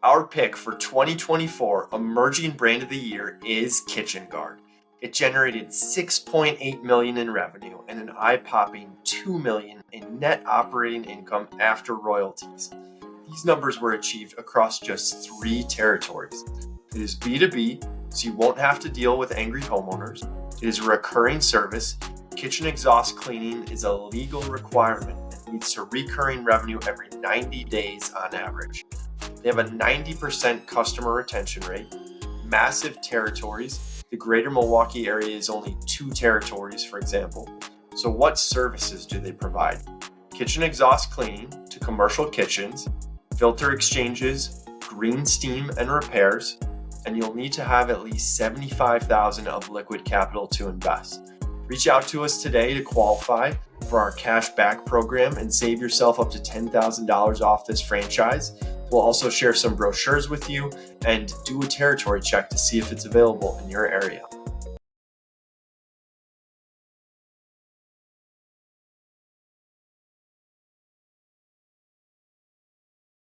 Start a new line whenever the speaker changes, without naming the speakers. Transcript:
Our pick for 2024 Emerging Brand of the Year is Kitchen Guard. It generated $6.8 million in revenue and an eye-popping $2 million in net operating income after royalties. These numbers were achieved across just 3 territories. It is B2B, so you won't have to deal with angry homeowners. It is a recurring service. Kitchen exhaust cleaning is a legal requirement and leads to recurring revenue every 90 days on average. They have a 90% customer retention rate, massive territories. The greater Milwaukee area is only 2 territories, for example. So what services do they provide? Kitchen exhaust cleaning to commercial kitchens, filter exchanges, green steam and repairs, and you'll need to have at least $75,000 of liquid capital to invest. Reach out to us today to qualify for our cash back program and save yourself up to $10,000 off this franchise. We'll also share some brochures with you and do a territory check to see if it's available in your area.